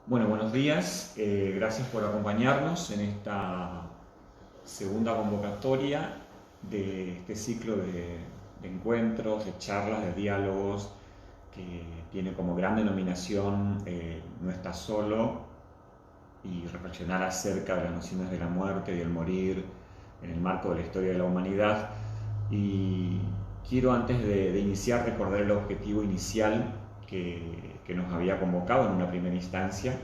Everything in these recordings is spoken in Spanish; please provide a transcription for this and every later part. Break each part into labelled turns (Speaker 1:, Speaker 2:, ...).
Speaker 1: Bueno, buenos días. Gracias por acompañarnos en esta segunda convocatoria de este ciclo de encuentros, de charlas, de diálogos que tiene como gran denominación No estás solo y reflexionar acerca de las nociones de la muerte y del morir en el marco de la historia de la humanidad. Y quiero antes de iniciar recordar el objetivo inicial que nos había convocado en una primera instancia,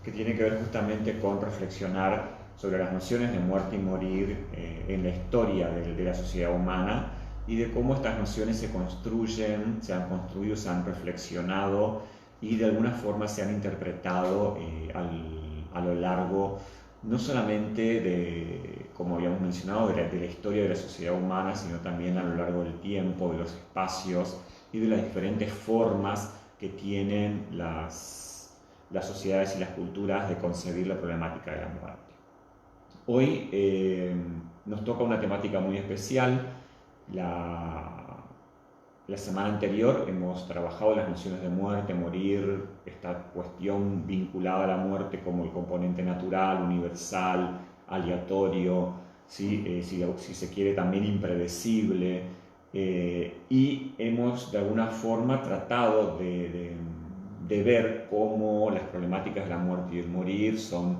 Speaker 1: que tiene que ver justamente con reflexionar sobre las nociones de muerte y morir en la historia de la sociedad humana y de cómo estas nociones se construyen, se han construido, se han reflexionado y de alguna forma se han interpretado a lo largo no solamente de, como habíamos mencionado, de la historia de la sociedad humana, sino también a lo largo del tiempo, de los espacios y de las diferentes formas que tienen las sociedades y las culturas de concebir la problemática de la muerte. Hoy nos toca una temática muy especial. La semana anterior hemos trabajado las nociones de muerte, morir, esta cuestión vinculada a la muerte como el componente natural, universal, aleatorio, ¿sí? Si se quiere también impredecible, y hemos de alguna forma tratado de ver cómo las problemáticas de la muerte y el morir son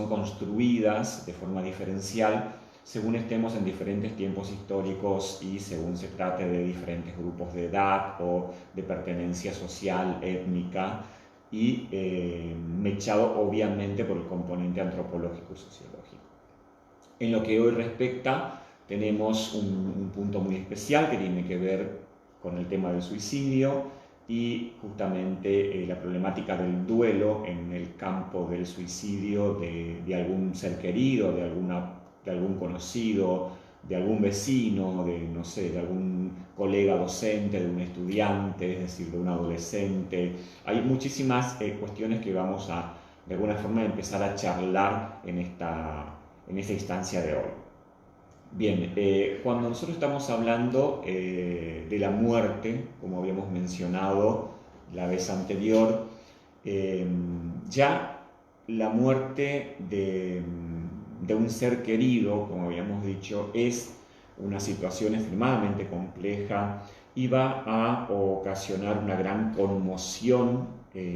Speaker 1: construidas de forma diferencial según estemos en diferentes tiempos históricos y según se trate de diferentes grupos de edad o de pertenencia social, étnica, y mechado obviamente por el componente antropológico y sociológico. En lo que hoy respecta, tenemos un punto muy especial que tiene que ver con el tema del suicidio y justamente la problemática del duelo en el campo del suicidio de algún ser querido, de algún conocido, de algún vecino, de, no sé, de algún colega docente, de un estudiante, es decir, de un adolescente. Hay muchísimas cuestiones que vamos a, de alguna forma, empezar a charlar en esta instancia de hoy. Bien, cuando nosotros estamos hablando de la muerte, como habíamos mencionado la vez anterior, eh, ya la muerte de un ser querido, como habíamos dicho, es una situación extremadamente compleja y va a ocasionar una gran conmoción,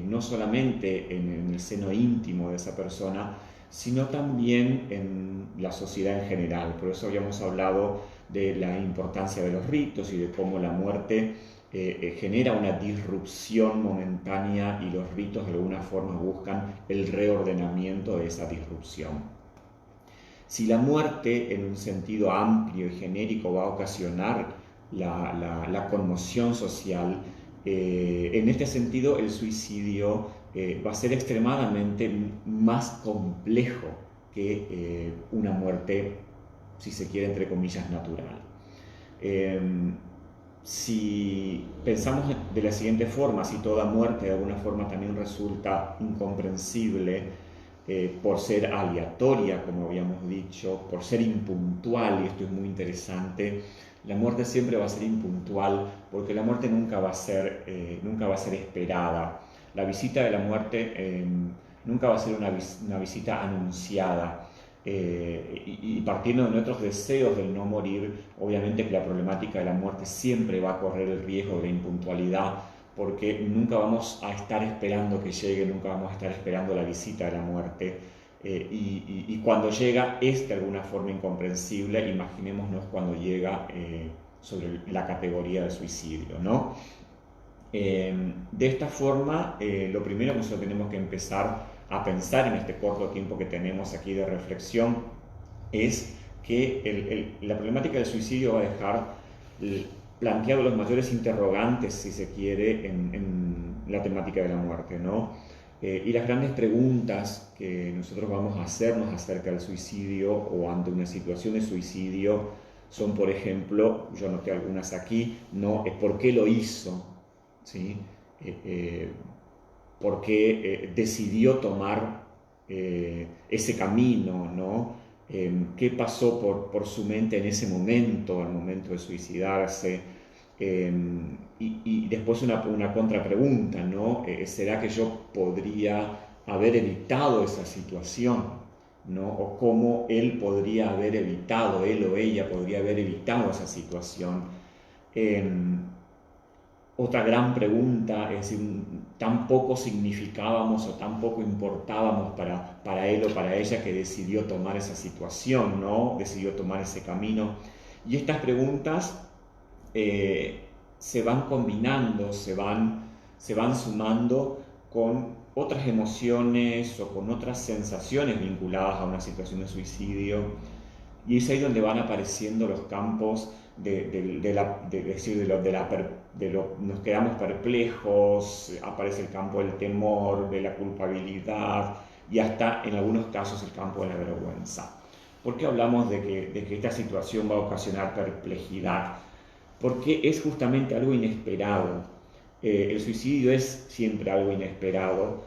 Speaker 1: no solamente en el seno íntimo de esa persona, sino también en la sociedad en general. Por eso habíamos hablado de la importancia de los ritos y de cómo la muerte genera una disrupción momentánea y los ritos de alguna forma buscan el reordenamiento de esa disrupción. Si la muerte en un sentido amplio y genérico va a ocasionar la conmoción social, en este sentido el suicidio va a ser extremadamente más complejo que una muerte, si se quiere, entre comillas, natural. Eh, si pensamos de la siguiente forma, si toda muerte de alguna forma también resulta incomprensible por ser aleatoria, como habíamos dicho, por ser impuntual, y esto es muy interesante, la muerte siempre va a ser impuntual porque la muerte nunca va a ser esperada. La visita de la muerte nunca va a ser una visita anunciada. Y partiendo de nuestros deseos del no morir, obviamente que la problemática de la muerte siempre va a correr el riesgo de la impuntualidad, porque nunca vamos a estar esperando que llegue, nunca vamos a estar esperando la visita de la muerte. Y cuando llega es de alguna forma incomprensible, imaginémonos cuando llega sobre la categoría de suicidio, ¿no? De esta forma, lo primero que nosotros tenemos que empezar a pensar en este corto tiempo que tenemos aquí de reflexión es que la problemática del suicidio va a dejar planteado los mayores interrogantes, si se quiere, en la temática de la muerte, ¿no? Y las grandes preguntas que nosotros vamos a hacernos acerca del suicidio o ante una situación de suicidio son, por ejemplo, yo anoté algunas aquí, ¿no? ¿Por qué lo hizo? ¿Sí? Eh, eh, ¿Por qué decidió tomar ese camino? ¿No? ¿Qué pasó por su mente en ese momento, al momento de suicidarse? Eh, y después una contrapregunta, ¿no? ¿Será que yo podría haber evitado esa situación, ¿no? O cómo él podría haber evitado, él o ella podría haber evitado esa situación. Otra gran pregunta es decir, tan poco significábamos o tan poco importábamos para él o para ella que decidió tomar esa situación, ¿no? Decidió tomar ese camino. Y estas preguntas se van combinando, se van sumando con otras emociones o con otras sensaciones vinculadas a una situación de suicidio. Y es ahí donde van apareciendo los campos nos quedamos perplejos, aparece el campo del temor, de la culpabilidad y hasta en algunos casos el campo de la vergüenza. ¿Por qué hablamos de que esta situación va a ocasionar perplejidad? Porque es justamente algo inesperado. El suicidio es siempre algo inesperado,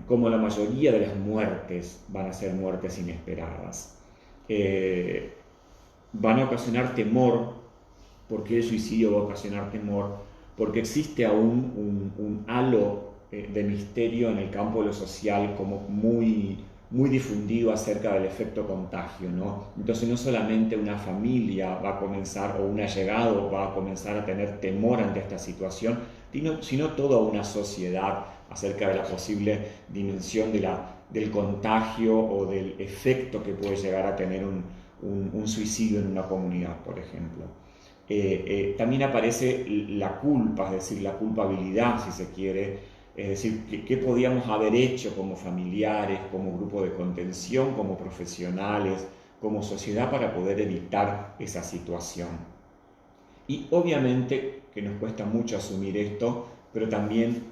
Speaker 1: como la mayoría de las muertes van a ser muertes inesperadas. Van a ocasionar temor. ¿Por qué el suicidio va a ocasionar temor? Porque existe aún un halo de misterio en el campo de lo social como muy difundido acerca del efecto contagio, ¿no? Entonces no solamente una familia va a comenzar o un allegado va a comenzar a tener temor ante esta situación, sino toda una sociedad acerca de la posible dimensión del contagio o del efecto que puede llegar a tener un suicidio en una comunidad, por ejemplo. También aparece la culpa, es decir, la culpabilidad, si se quiere, es decir, ¿qué podíamos haber hecho como familiares, como grupo de contención, como profesionales, como sociedad para poder evitar esa situación? Y obviamente que nos cuesta mucho asumir esto, pero también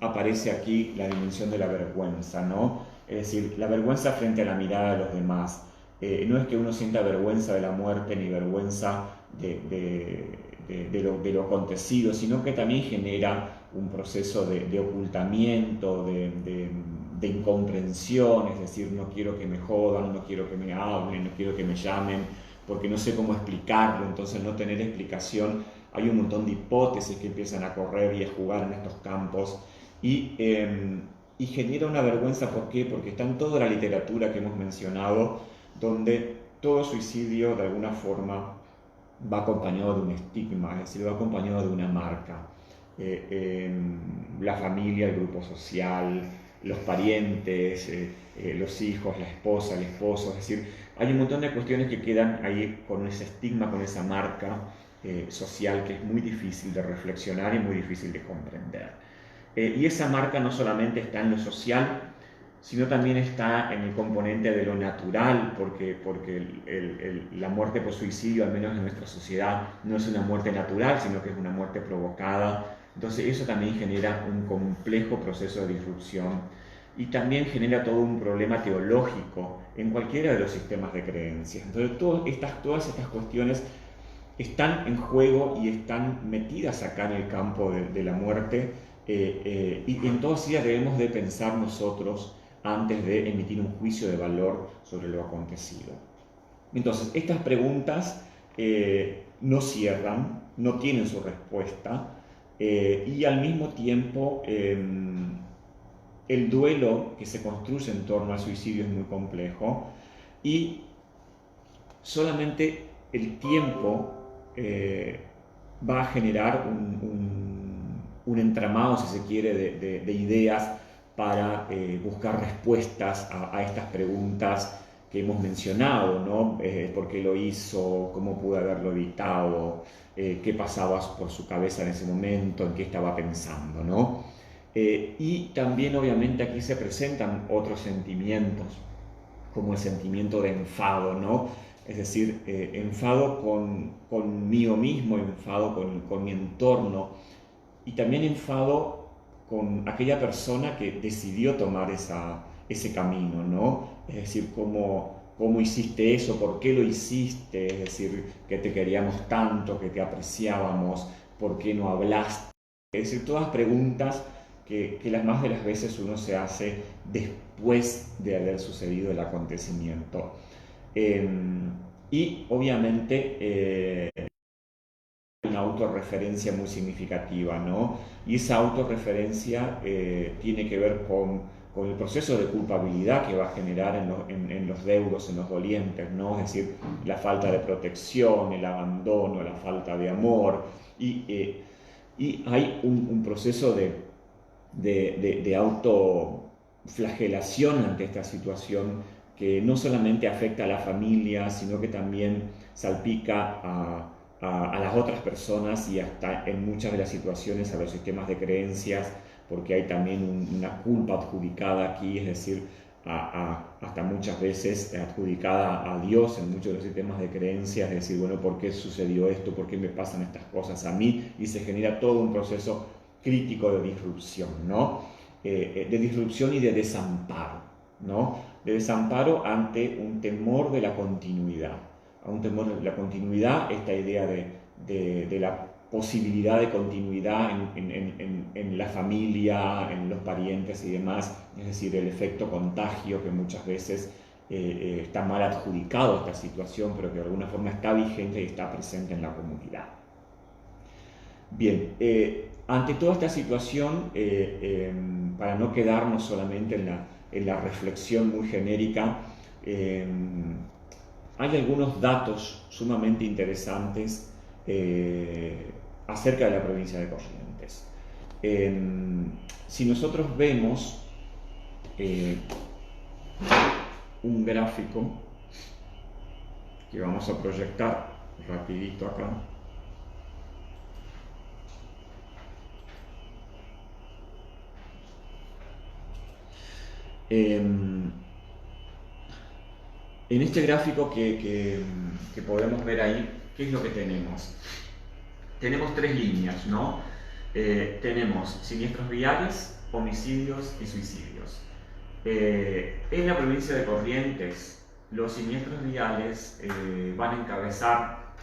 Speaker 1: aparece aquí la dimensión de la vergüenza, ¿no? Es decir, la vergüenza frente a la mirada de los demás. No es que uno sienta vergüenza de la muerte ni vergüenza de lo acontecido, sino que también genera un proceso de ocultamiento, de incomprensión, es decir, no quiero que me jodan, no quiero que me hablen, no quiero que me llamen, porque no sé cómo explicarlo, entonces no tener explicación, hay un montón de hipótesis que empiezan a correr y a jugar en estos campos, y genera una vergüenza. ¿Por qué? Porque está en toda la literatura que hemos mencionado, donde todo suicidio de alguna forma va acompañado de un estigma, es decir, va acompañado de una marca. La familia, el grupo social, los parientes, los hijos, la esposa, el esposo, es decir, hay un montón de cuestiones que quedan ahí con ese estigma, con esa marca social que es muy difícil de reflexionar y muy difícil de comprender. Y esa marca no solamente está en lo social, sino también está en el componente de lo natural, porque la muerte por suicidio, al menos en nuestra sociedad, no es una muerte natural, sino que es una muerte provocada. Entonces eso también genera un complejo proceso de disrupción y también genera todo un problema teológico en cualquiera de los sistemas de creencias. Entonces todas estas cuestiones están en juego y están metidas acá en el campo de la muerte, y en todas ellas debemos de pensar nosotros antes de emitir un juicio de valor sobre lo acontecido. Entonces, estas preguntas no cierran, no tienen su respuesta, y al mismo tiempo el duelo que se construye en torno al suicidio es muy complejo y solamente el tiempo va a generar un entramado, si se quiere, de ideas para buscar respuestas a estas preguntas que hemos mencionado, ¿no? ¿Por qué lo hizo? ¿Cómo pudo haberlo evitado? ¿Qué pasaba por su cabeza en ese momento? ¿En qué estaba pensando, ¿no? Y también obviamente aquí se presentan otros sentimientos, como el sentimiento de enfado, ¿no? Es decir, enfado conmigo mismo, enfado con mi entorno y también enfado con aquella persona que decidió tomar ese camino, ¿no? Es decir, cómo hiciste eso, por qué lo hiciste, es decir, que te queríamos tanto, que te apreciábamos, por qué no hablaste. Es decir, todas preguntas que las más de las veces uno se hace después de haber sucedido el acontecimiento. Y obviamente una autorreferencia muy significativa, ¿no? Y esa autorreferencia tiene que ver con el proceso de culpabilidad que va a generar en los deudos, en los dolientes, ¿no? Es decir, la falta de protección, el abandono, la falta de amor, y hay un proceso de autoflagelación ante esta situación que no solamente afecta a la familia, sino que también salpica a las otras personas y hasta en muchas de las situaciones a los sistemas de creencias, porque hay también una culpa adjudicada aquí, es decir, hasta muchas veces adjudicada a Dios en muchos de los sistemas de creencias, es decir, bueno, ¿por qué sucedió esto? ¿Por qué me pasan estas cosas a mí? Y se genera todo un proceso crítico de disrupción, ¿no? De disrupción y de desamparo, ¿no? De desamparo ante un temor de la continuidad, a un temor de la continuidad, esta idea de la posibilidad de continuidad en la familia, en los parientes y demás, es decir, el efecto contagio que muchas veces está mal adjudicado a esta situación, pero que de alguna forma está vigente y está presente en la comunidad. Bien, ante toda esta situación, para no quedarnos solamente en la reflexión muy genérica, hay algunos datos sumamente interesantes acerca de la provincia de Corrientes. Si nosotros vemos un gráfico que vamos a proyectar rapidito acá, en este gráfico que podemos ver ahí, ¿qué es lo que tenemos? Tenemos tres líneas, ¿no? Tenemos siniestros viales, homicidios y suicidios. En la provincia de Corrientes, los siniestros viales van a encabezar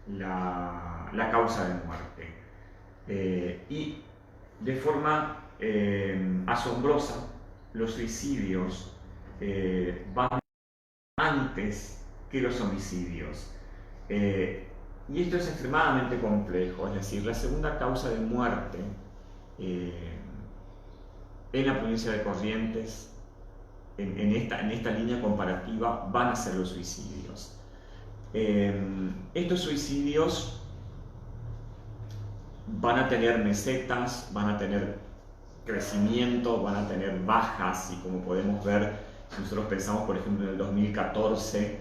Speaker 1: la causa de muerte. Y de forma asombrosa, los suicidios van antes que los homicidios. Y esto es extremadamente complejo, es decir, la segunda causa de muerte en la provincia de Corrientes, en esta línea comparativa, van a ser los suicidios. Estos suicidios van a tener mesetas, van a tener crecimiento, van a tener bajas, y como podemos ver, si nosotros pensamos, por ejemplo, en el 2014,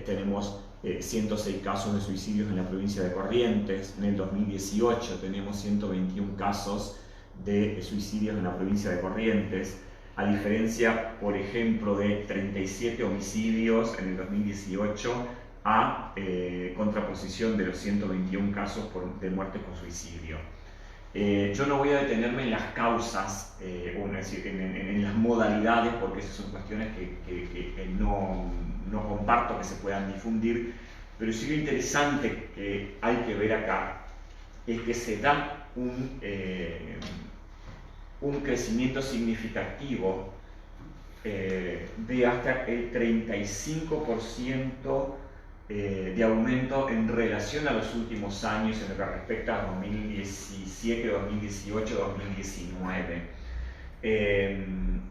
Speaker 1: tenemos 106 casos de suicidios en la provincia de Corrientes. En el 2018 tenemos 121 casos de suicidios en la provincia de Corrientes, a diferencia, por ejemplo, de 37 homicidios en el 2018, a contraposición de los 121 casos de muerte por suicidio. Yo no voy a detenerme en las causas, es decir, en las modalidades, porque esas son cuestiones que no comparto que se puedan difundir, pero sí lo interesante que hay que ver acá es que se da un crecimiento significativo de hasta el 35% de aumento en relación a los últimos años en lo que respecta a 2017, 2018, 2019.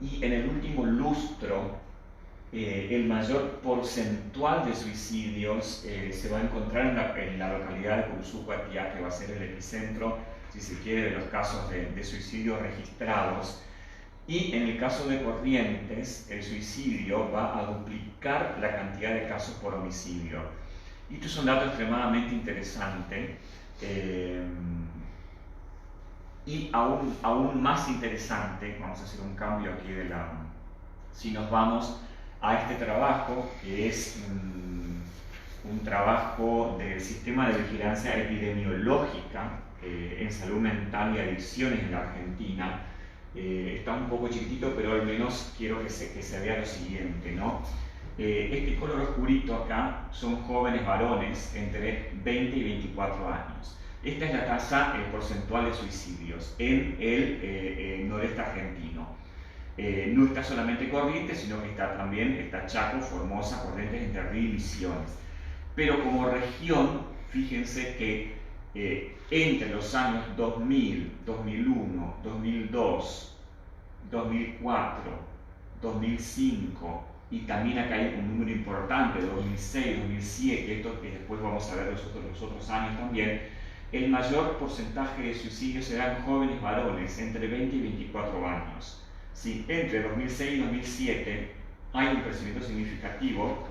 Speaker 1: Y en el último lustro, el mayor porcentual de suicidios se va a encontrar en la localidad de Curuzú-Cuatiá, que va a ser el epicentro, si se quiere, de los casos de suicidios registrados. Y en el caso de Corrientes, el suicidio va a duplicar la cantidad de casos por homicidio. Y esto es un dato extremadamente interesante, y aún más interesante. Vamos a hacer un cambio aquí si nos vamos a este trabajo, que es un trabajo del Sistema de Vigilancia Epidemiológica en Salud Mental y Adicciones en la Argentina. Está un poco chiquitito, pero al menos quiero que se vea lo siguiente, ¿no? Este color oscurito acá son jóvenes varones entre 20 y 24 años. Esta es la tasa porcentual de suicidios en el noreste argentino. No está solamente Corrientes, sino que está Chaco, Formosa, Corrientes, Entre Ríos y Misiones. Pero como región, fíjense que entre los años 2000, 2001, 2002, 2004 2005, y también acá hay un número importante, 2006, 2007, esto que después vamos a ver los otros años también, el mayor porcentaje de suicidios eran jóvenes varones entre 20 y 24 años. ¿Sí? Entre 2006 y 2007 hay un crecimiento significativo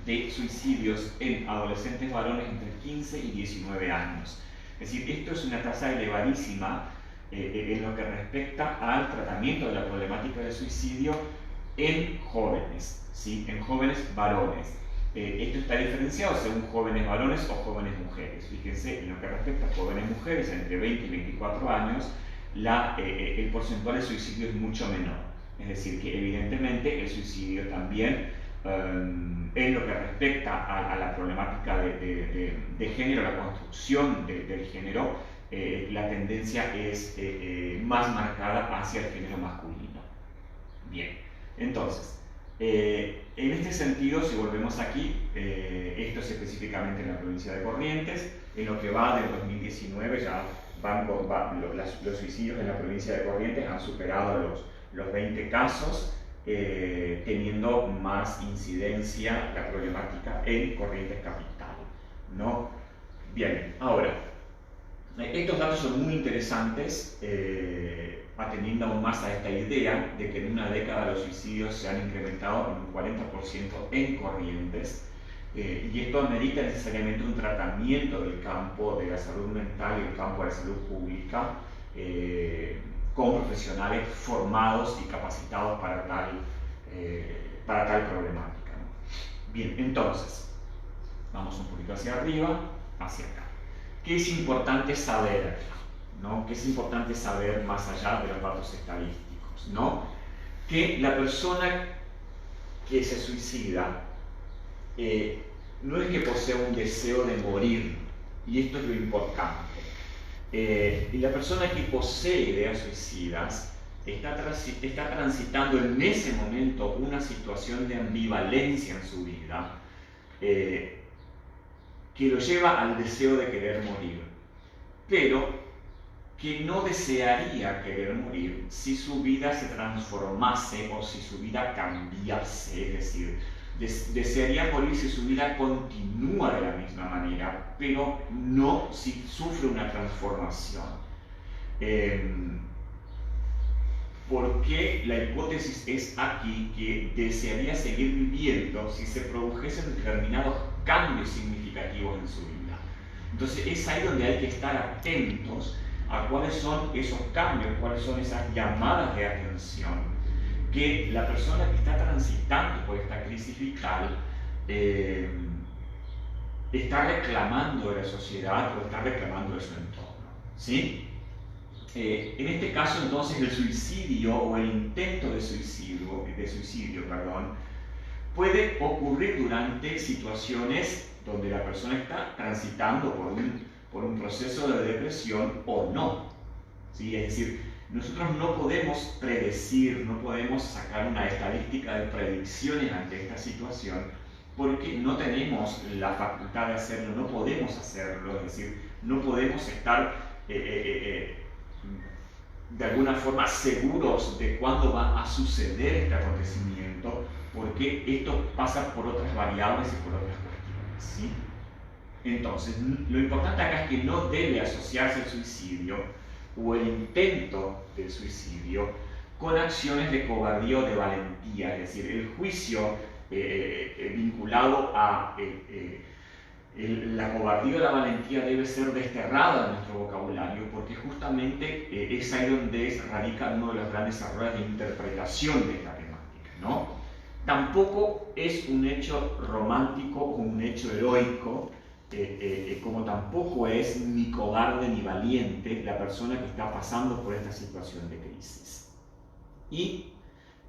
Speaker 1: de suicidios en adolescentes varones entre 15 y 19 años. Es decir, esto es una tasa elevadísima en lo que respecta al tratamiento de la problemática del suicidio en jóvenes, ¿sí? En jóvenes varones. Esto está diferenciado según jóvenes varones o jóvenes mujeres. Fíjense, en lo que respecta a jóvenes mujeres entre 20 y 24 años, el porcentaje de suicidio es mucho menor. Es decir, que evidentemente el suicidio también, en lo que respecta a la problemática de género, la construcción del género, la tendencia es más marcada hacia el género masculino. Bien, entonces, en este sentido, si volvemos aquí, esto es específicamente en la provincia de Corrientes. En lo que va del 2019 ya los suicidios en la provincia de Corrientes han superado los 20 casos, teniendo más incidencia la problemática en Corrientes Capital, ¿no? Bien, ahora, estos datos son muy interesantes, atendiendo aún más a esta idea de que en una década los suicidios se han incrementado en un 40% en Corrientes, y esto amerita necesariamente un tratamiento del campo de la salud mental y el campo de la salud pública, con profesionales formados y capacitados para tal problemática, ¿no? Bien, entonces, vamos un poquito hacia arriba, hacia acá. ¿Qué es importante saber, ¿no? ¿Qué es importante saber más allá de los datos estadísticos, ¿no? Que la persona que se suicida no es que posea un deseo de morir, y esto es lo importante. Y la persona que posee ideas suicidas está transitando en ese momento una situación de ambivalencia en su vida, que lo lleva al deseo de querer morir, pero que no desearía querer morir si su vida se transformase o si su vida cambiase. Es decir, desearía morir si su vida continúa de la misma manera, pero no si sufre una transformación. Porque la hipótesis es aquí que desearía seguir viviendo si se produjesen determinados cambios significativos en su vida. Entonces es ahí donde hay que estar atentos a cuáles son esos cambios, cuáles son esas llamadas de atención que la persona que está transitando por esta crisis vital está reclamando de la sociedad o está reclamando de su entorno, ¿sí? En este caso, entonces, el suicidio o el intento de suicidio, puede ocurrir durante situaciones donde la persona está transitando por un proceso de depresión o no, ¿sí? Es decir, nosotros no podemos predecir, no podemos sacar una estadística de predicciones ante esta situación, porque no tenemos la facultad de hacerlo, no podemos hacerlo, es decir, no podemos estar de alguna forma seguros de cuándo va a suceder este acontecimiento, porque esto pasa por otras variables y por otras cuestiones, ¿sí? Entonces, lo importante acá es que no debe asociarse el suicidio o el intento del suicidio con acciones de cobardía o de valentía, es decir, el juicio vinculado a la cobardía o la valentía debe ser desterrada de nuestro vocabulario, porque justamente es ahí donde radica uno de los grandes errores de interpretación de esta temática, ¿no? Tampoco es un hecho romántico o un hecho heroico, como tampoco es ni cobarde ni valiente la persona que está pasando por esta situación de crisis. Y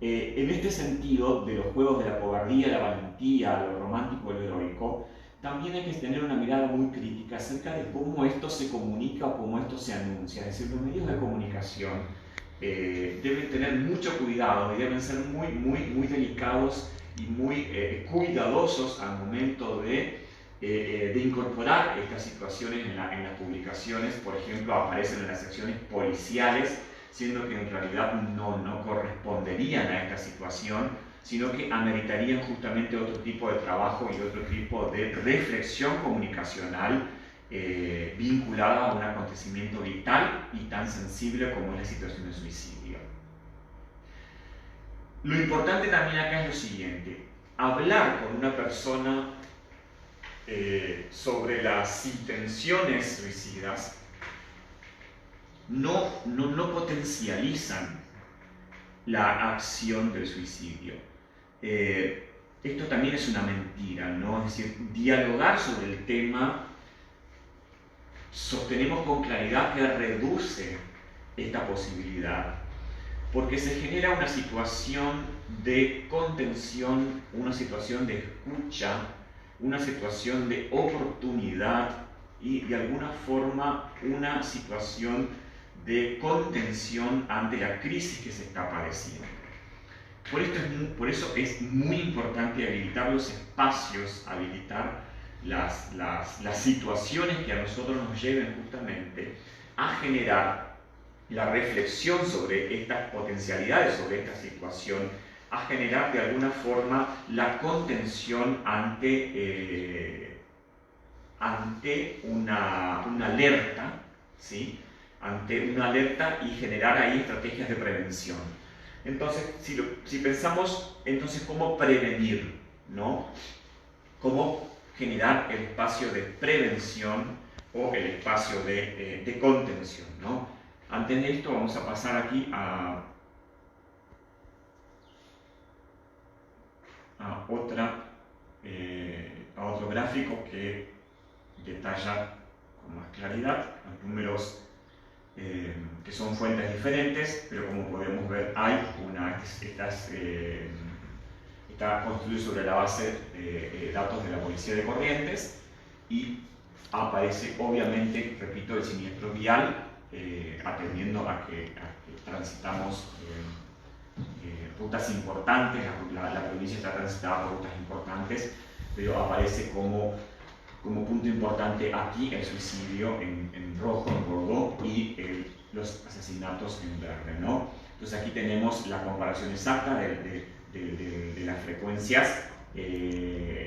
Speaker 1: en este sentido, de los juegos de la cobardía, la valentía, lo romántico y lo heroico, también hay que tener una mirada muy crítica acerca de cómo esto se comunica o cómo esto se anuncia. Es decir, los medios de comunicación deben tener mucho cuidado y deben ser muy delicados y muy cuidadosos al momento de incorporar estas situaciones en las publicaciones. Por ejemplo, aparecen en las secciones policiales, siendo que en realidad no corresponde responderían a esta situación, sino que ameritarían justamente otro tipo de trabajo y otro tipo de reflexión comunicacional vinculada a un acontecimiento vital y tan sensible como es la situación de suicidio. Lo importante también acá es lo siguiente: hablar con una persona sobre las intenciones suicidas no potencializan la acción del suicidio. Esto también es una mentira, ¿no? Es decir, dialogar sobre el tema, sostenemos con claridad que reduce esta posibilidad, porque se genera una situación de contención, una situación de escucha, una situación de oportunidad y de alguna forma una situación de contención ante la crisis que se está padeciendo. Por eso es muy importante habilitar los espacios, habilitar las situaciones que a nosotros nos lleven justamente a generar la reflexión sobre estas potencialidades, sobre esta situación, a generar de alguna forma la contención ante una alerta, ¿sí? Ante una alerta, y generar ahí estrategias de prevención. Entonces, si pensamos, entonces, ¿cómo prevenir, ¿no? ¿Cómo generar el espacio de prevención o el espacio de contención, ¿no? Antes de esto vamos a pasar aquí a otro gráfico que detalla con más claridad los números que son fuentes diferentes, pero como podemos ver está construido sobre la base de datos de la Policía de Corrientes, y aparece obviamente, repito, el siniestro vial, atendiendo a que transitamos rutas importantes, la provincia está transitada por rutas importantes, pero aparece como punto importante aquí el suicidio en rojo, en Bordeaux, y los asesinatos en verde, ¿no? Entonces aquí tenemos la comparación exacta de las frecuencias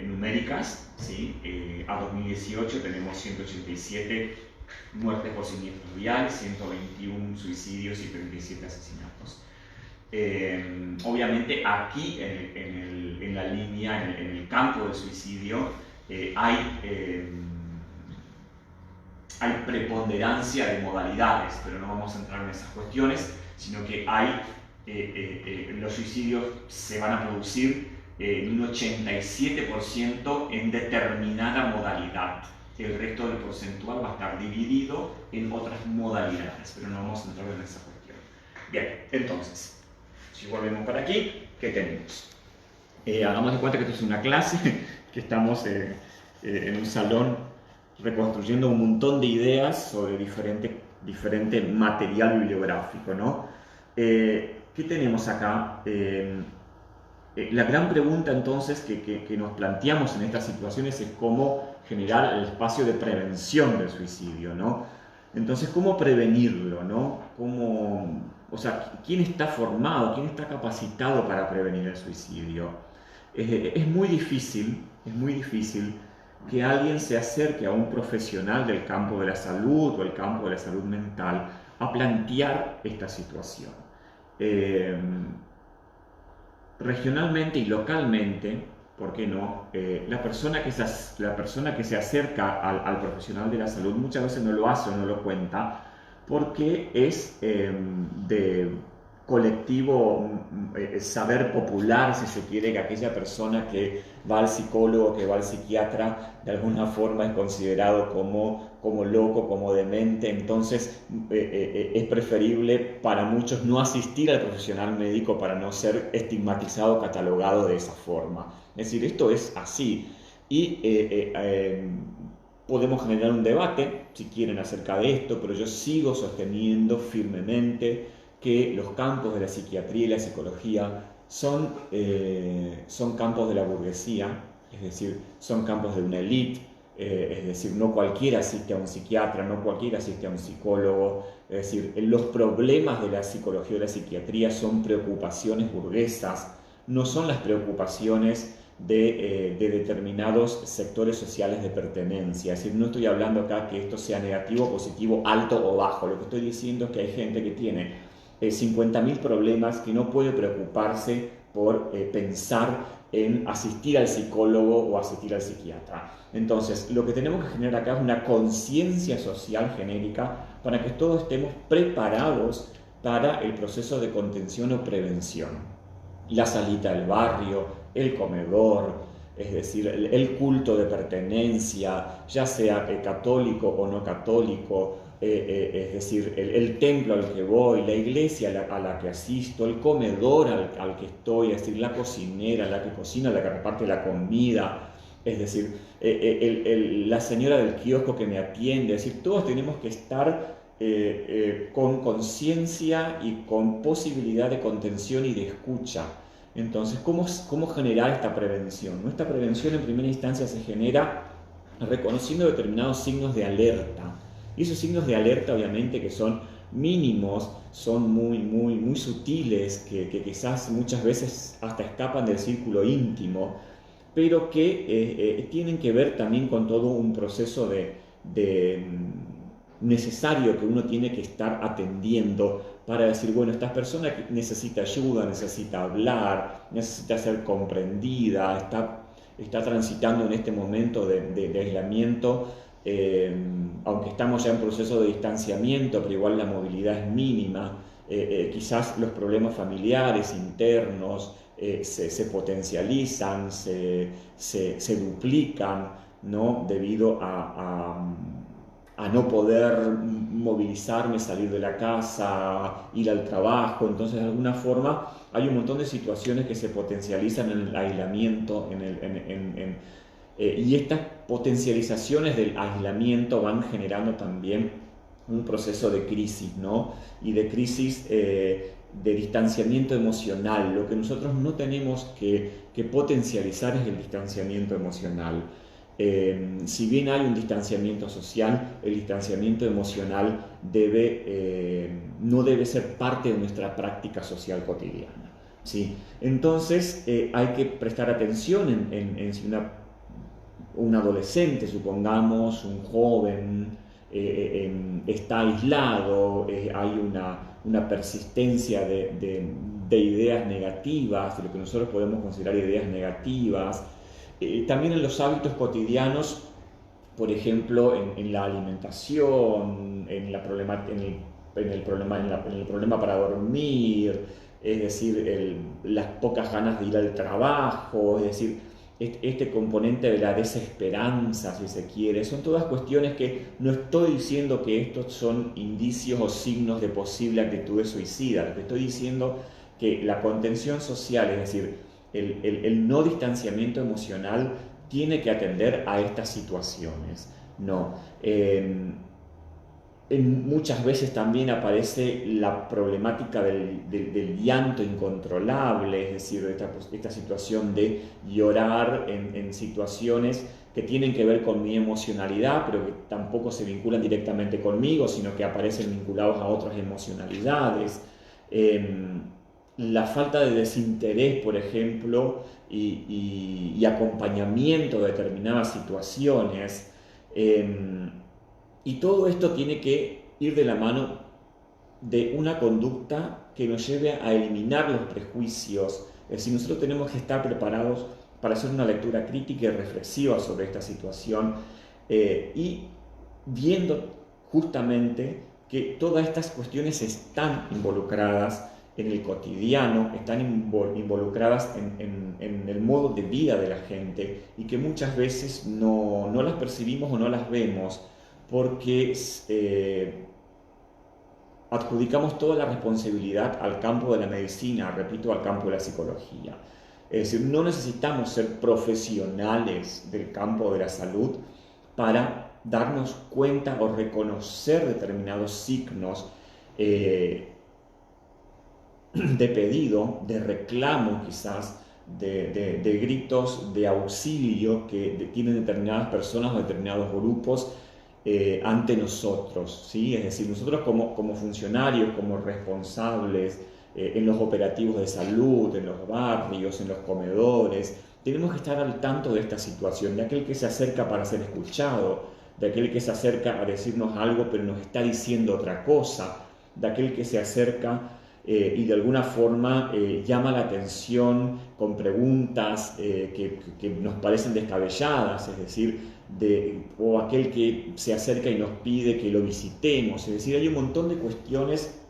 Speaker 1: numéricas, ¿sí? A 2018 tenemos 187 muertes por siniestro vial, 121 suicidios y 37 asesinatos. Obviamente aquí en la línea, en el campo del suicidio, hay preponderancia de modalidades, pero no vamos a entrar en esas cuestiones, sino que los suicidios se van a producir en un 87% en determinada modalidad. El resto del porcentual va a estar dividido en otras modalidades, pero no vamos a entrar en esa cuestión. Bien, entonces, si volvemos para aquí, ¿qué tenemos? Hagamos de cuenta que esto es una clase, que estamos en un salón reconstruyendo un montón de ideas sobre diferente material bibliográfico, ¿no? ¿Qué tenemos acá? La gran pregunta entonces que nos planteamos en estas situaciones es cómo generar el espacio de prevención del suicidio, ¿no? Entonces, ¿cómo prevenirlo, ¿no? ¿Quién está formado, quién está capacitado para prevenir el suicidio? Es muy difícil que alguien se acerque a un profesional del campo de la salud o el campo de la salud mental a plantear esta situación. Regionalmente y localmente, ¿por qué no? La persona que se acerca al profesional de la salud muchas veces no lo hace o no lo cuenta, porque es de colectivo saber popular, si se quiere, que aquella persona que va al psicólogo, que va al psiquiatra, de alguna forma es considerado como loco, como demente. Entonces es preferible para muchos no asistir al profesional médico para no ser estigmatizado, catalogado de esa forma. Es decir, esto es así. Y podemos generar un debate, si quieren, acerca de esto, pero yo sigo sosteniendo firmemente que los campos de la psiquiatría y la psicología son campos de la burguesía, es decir, son campos de una élite, Es decir, no cualquiera asiste a un psiquiatra, no cualquiera asiste a un psicólogo. Es decir, los problemas de la psicología o la psiquiatría son preocupaciones burguesas, no son las preocupaciones de determinados sectores sociales de pertenencia. Es decir, no estoy hablando acá que esto sea negativo, positivo, alto o bajo. Lo que estoy diciendo es que hay gente que tiene 50.000 problemas, que no puede preocuparse por pensar en asistir al psicólogo o asistir al psiquiatra. Entonces, lo que tenemos que generar acá es una conciencia social genérica para que todos estemos preparados para el proceso de contención o prevención. La salita del barrio, el comedor, es decir, el culto de pertenencia, ya sea católico o no católico, es decir, el templo al que voy, la iglesia a la que asisto, el comedor al que estoy, es decir, la cocinera, la que cocina, la que reparte la comida, es decir, la señora del kiosco que me atiende, es decir, todos tenemos que estar con conciencia y con posibilidad de contención y de escucha. Entonces, ¿cómo generar esta prevención? Esta prevención en primera instancia se genera reconociendo determinados signos de alerta. Y esos signos de alerta, obviamente, que son mínimos, son muy sutiles, que quizás muchas veces hasta escapan del círculo íntimo, pero que tienen que ver también con todo un proceso necesario que uno tiene que estar atendiendo para decir, bueno, esta persona necesita ayuda, necesita hablar, necesita ser comprendida, está transitando en este momento de aislamiento, aunque estamos ya en proceso de distanciamiento, pero igual la movilidad es mínima, quizás los problemas familiares internos se potencializan, se duplican, ¿no? Debido a no poder movilizarme, salir de la casa, ir al trabajo. Entonces, de alguna forma, hay un montón de situaciones que se potencializan en el aislamiento, y estas potencializaciones del aislamiento van generando también un proceso de crisis, ¿no? Y de crisis de distanciamiento emocional. Lo que nosotros no tenemos que potencializar es el distanciamiento emocional. Si bien hay un distanciamiento social, el distanciamiento emocional no debe ser parte de nuestra práctica social cotidiana, ¿sí? Entonces hay que prestar atención en si un adolescente, supongamos, un joven, está aislado, hay una persistencia de ideas negativas, de lo que nosotros podemos considerar ideas negativas. También en los hábitos cotidianos, por ejemplo, en la alimentación, en el problema para dormir, es decir, las pocas ganas de ir al trabajo, es decir, este componente de la desesperanza, si se quiere, son todas cuestiones que no estoy diciendo que estos son indicios o signos de posible actitudes suicidas, lo que estoy diciendo que la contención social, es decir, el no distanciamiento emocional tiene que atender a estas situaciones, ¿no? Muchas veces también aparece la problemática del llanto incontrolable, es decir, esta situación de llorar en situaciones que tienen que ver con mi emocionalidad, pero que tampoco se vinculan directamente conmigo, sino que aparecen vinculados a otras emocionalidades. La falta de desinterés, por ejemplo, y acompañamiento de determinadas situaciones. Y todo esto tiene que ir de la mano de una conducta que nos lleve a eliminar los prejuicios. Es decir, nosotros tenemos que estar preparados para hacer una lectura crítica y reflexiva sobre esta situación, y viendo justamente que todas estas cuestiones están involucradas en el cotidiano, están involucradas en el modo de vida de la gente, y que muchas veces no las percibimos o no las vemos, porque adjudicamos toda la responsabilidad al campo de la medicina, repito, al campo de la psicología. Es decir, no necesitamos ser profesionales del campo de la salud para darnos cuenta o reconocer determinados signos de pedido, de reclamo quizás, de gritos de auxilio que tienen determinadas personas o determinados grupos ante nosotros, ¿sí? Es decir, nosotros como funcionarios, como responsables en los operativos de salud, en los barrios, en los comedores, tenemos que estar al tanto de esta situación, de aquel que se acerca para ser escuchado, de aquel que se acerca a decirnos algo pero nos está diciendo otra cosa, de aquel que se acerca y de alguna forma llama la atención con preguntas que nos parecen descabelladas, es decir, o aquel que se acerca y nos pide que lo visitemos, es decir, hay un montón de cuestiones,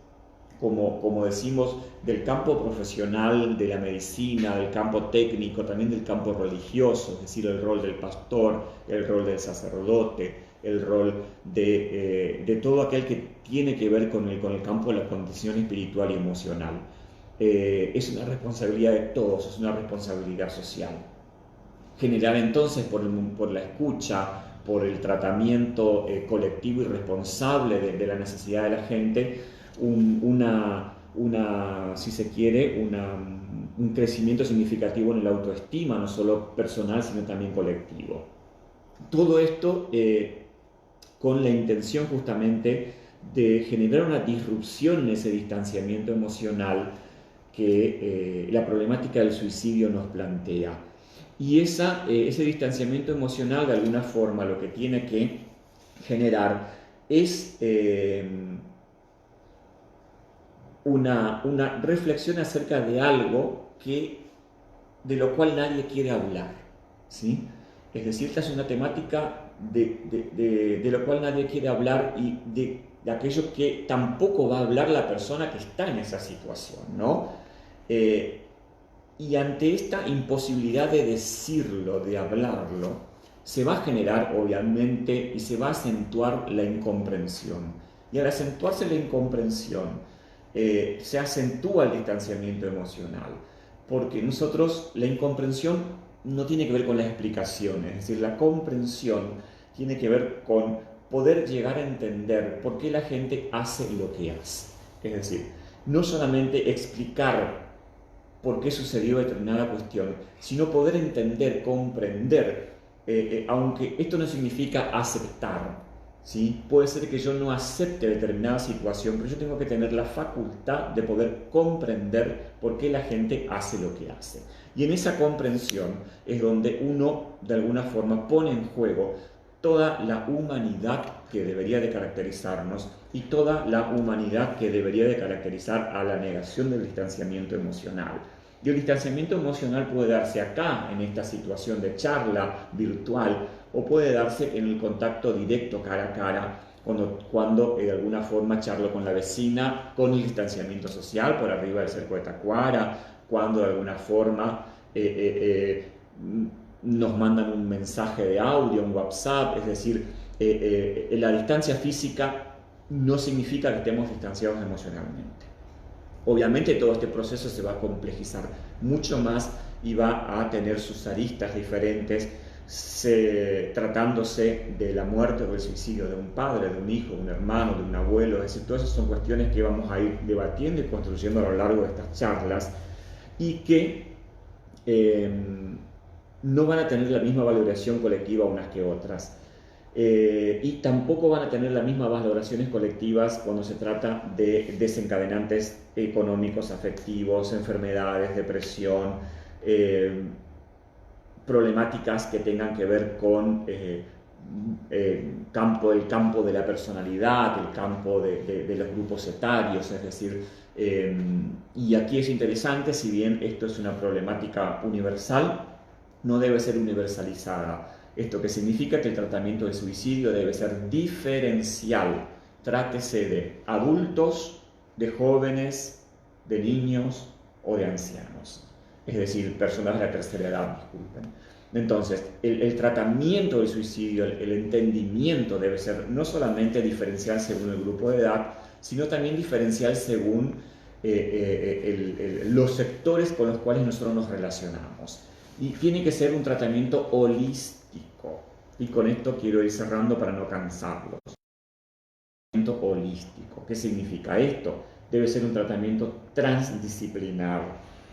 Speaker 1: como decimos, del campo profesional, de la medicina, del campo técnico, también del campo religioso, es decir, el rol del pastor, el rol del sacerdote, el rol de todo aquel que tiene que ver con el campo de la condición espiritual y emocional. Es una responsabilidad de todos, es una responsabilidad social. Generar entonces por la escucha, por el tratamiento colectivo y responsable de la necesidad de la gente, si se quiere, un crecimiento significativo en la autoestima, no solo personal, sino también colectivo. Todo esto con la intención justamente de generar una disrupción en ese distanciamiento emocional que la problemática del suicidio nos plantea. Y ese distanciamiento emocional, de alguna forma, lo que tiene que generar es una reflexión acerca de algo de lo cual nadie quiere hablar, ¿sí? Es decir, esta es una temática de lo cual nadie quiere hablar y de aquello que tampoco va a hablar la persona que está en esa situación, ¿no? Y ante esta imposibilidad de decirlo, de hablarlo, se va a generar obviamente y se va a acentuar la incomprensión. Y al acentuarse la incomprensión, se acentúa el distanciamiento emocional, porque nosotros la incomprensión no tiene que ver con las explicaciones, es decir, la comprensión tiene que ver con poder llegar a entender por qué la gente hace lo que hace. Es decir, no solamente explicar por qué sucedió determinada cuestión, sino poder entender, comprender, aunque esto no significa aceptar, ¿sí? Puede ser que yo no acepte determinada situación, pero yo tengo que tener la facultad de poder comprender por qué la gente hace lo que hace. Y en esa comprensión es donde uno, de alguna forma, pone en juego toda la humanidad que debería de caracterizarnos y toda la humanidad que debería de caracterizar a la negación del distanciamiento emocional. Y el distanciamiento emocional puede darse acá, en esta situación de charla virtual, o puede darse en el contacto directo cara a cara, cuando de alguna forma charlo con la vecina, con el distanciamiento social por arriba del cerco de Tacuara, cuando de alguna forma nos mandan un mensaje de audio, un WhatsApp, es decir, la distancia física no significa que estemos distanciados emocionalmente. Obviamente todo este proceso se va a complejizar mucho más y va a tener sus aristas diferentes, tratándose de la muerte o del suicidio de un padre, de un hijo, de un hermano, de un abuelo. Es decir, todas esas son cuestiones que vamos a ir debatiendo y construyendo a lo largo de estas charlas y que no van a tener la misma valoración colectiva unas que otras. Y tampoco van a tener las mismas valoraciones colectivas cuando se trata de desencadenantes económicos, afectivos, enfermedades, depresión, problemáticas que tengan que ver con el campo de la personalidad, el campo de los grupos etarios, es decir, y aquí es interesante, si bien esto es una problemática universal, no debe ser universalizada. Esto que significa que el tratamiento del suicidio debe ser diferencial. Trátese de adultos, de jóvenes, de niños o de ancianos. Es decir, personas de la tercera edad, disculpen. Entonces, el tratamiento del suicidio, el entendimiento debe ser no solamente diferencial según el grupo de edad, sino también diferencial según los sectores con los cuales nosotros nos relacionamos. Y tiene que ser un tratamiento holístico. Y con esto quiero ir cerrando para no cansarlos. Tratamiento holístico. ¿Qué significa esto? Debe ser un tratamiento transdisciplinar.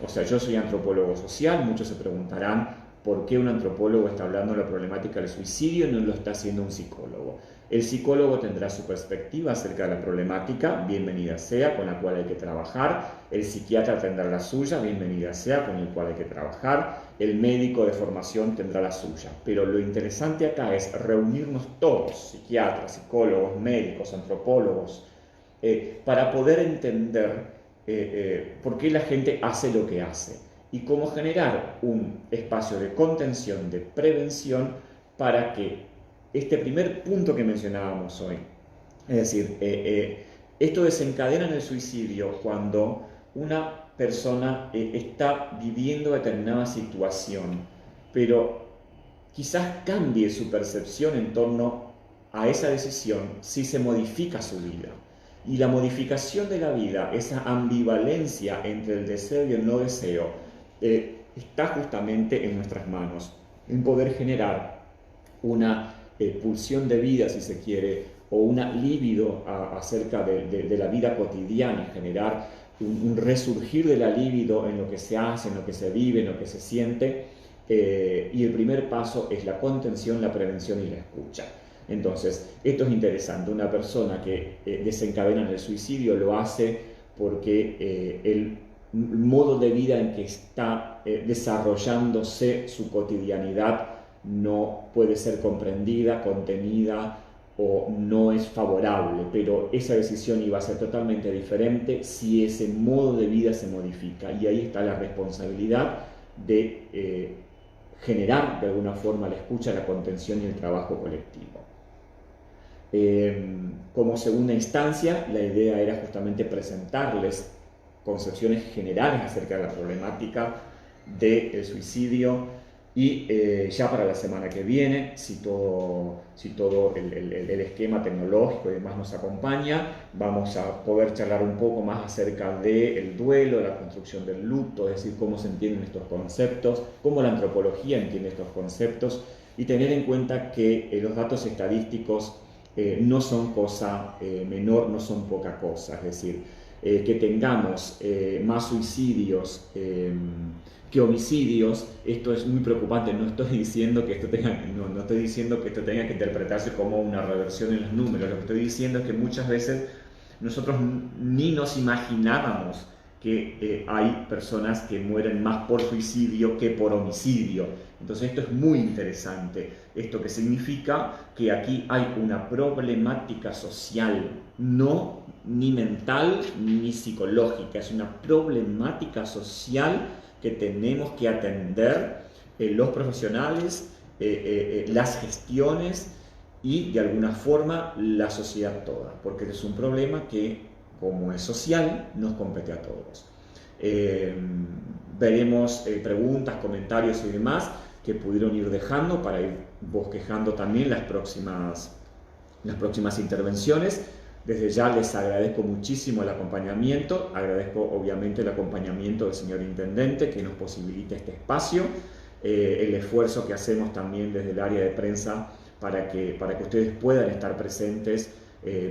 Speaker 1: O sea, yo soy antropólogo social, muchos se preguntarán por qué un antropólogo está hablando de la problemática del suicidio y no lo está haciendo un psicólogo. El psicólogo tendrá su perspectiva acerca de la problemática, bienvenida sea, con la cual hay que trabajar. El psiquiatra tendrá la suya, bienvenida sea, con el cual hay que trabajar. El médico de formación tendrá la suya. Pero lo interesante acá es reunirnos todos, psiquiatras, psicólogos, médicos, antropólogos, para poder entender por qué la gente hace lo que hace y cómo generar un espacio de contención, de prevención, para que este primer punto que mencionábamos hoy, es decir, esto desencadena en el suicidio cuando una persona está viviendo determinada situación, pero quizás cambie su percepción en torno a esa decisión si se modifica su vida. Y la modificación de la vida, esa ambivalencia entre el deseo y el no deseo, está justamente en nuestras manos, en poder generar una pulsión de vida, si se quiere, o una libido acerca de la vida cotidiana, generar un resurgir de la libido en lo que se hace, en lo que se vive, en lo que se siente, y el primer paso es la contención, la prevención y la escucha. Entonces, esto es interesante. Una persona que desencadena el suicidio lo hace porque el modo de vida en que está desarrollándose su cotidianidad no puede ser comprendida, contenida o no es favorable, pero esa decisión iba a ser totalmente diferente si ese modo de vida se modifica, y ahí está la responsabilidad de generar de alguna forma la escucha, la contención y el trabajo colectivo. Como segunda instancia, la idea era justamente presentarles concepciones generales acerca de la problemática del suicidio, y ya para la semana que viene, si todo el esquema tecnológico y demás nos acompaña, vamos a poder charlar un poco más acerca del duelo, de la construcción del luto, es decir, cómo se entienden estos conceptos, cómo la antropología entiende estos conceptos, y tener en cuenta que los datos estadísticos no son cosa menor, no son poca cosa, es decir, que tengamos más suicidios que homicidios, esto es muy preocupante. No estoy diciendo que esto tenga que interpretarse como una reversión en los números. Lo que estoy diciendo es que muchas veces nosotros ni nos imaginábamos que hay personas que mueren más por suicidio que por homicidio. Entonces esto es muy interesante. Esto que significa que aquí hay una problemática social, no ni mental ni psicológica, es una problemática social que tenemos que atender los profesionales, las gestiones y de alguna forma la sociedad toda, porque es un problema que, como es social, nos compete a todos. Veremos preguntas, comentarios y demás que pudieron ir dejando para ir bosquejando también las próximas intervenciones. Desde ya les agradezco muchísimo el acompañamiento, agradezco obviamente el acompañamiento del señor Intendente que nos posibilita este espacio, el esfuerzo que hacemos también desde el área de prensa para que ustedes puedan estar presentes,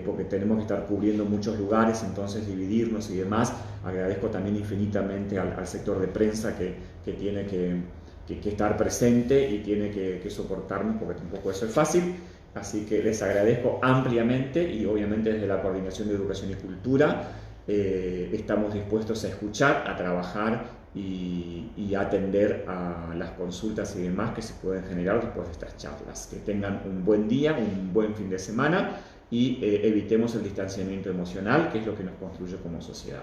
Speaker 1: porque tenemos que estar cubriendo muchos lugares, entonces dividirnos y demás. Agradezco también infinitamente al sector de prensa que tiene que estar presente y tiene que soportarnos, porque tampoco eso es fácil. Así que les agradezco ampliamente, y obviamente desde la Coordinación de Educación y Cultura estamos dispuestos a escuchar, a trabajar y a atender a las consultas y demás que se pueden generar después de estas charlas. Que tengan un buen día, un buen fin de semana, y evitemos el distanciamiento emocional, que es lo que nos construye como sociedad.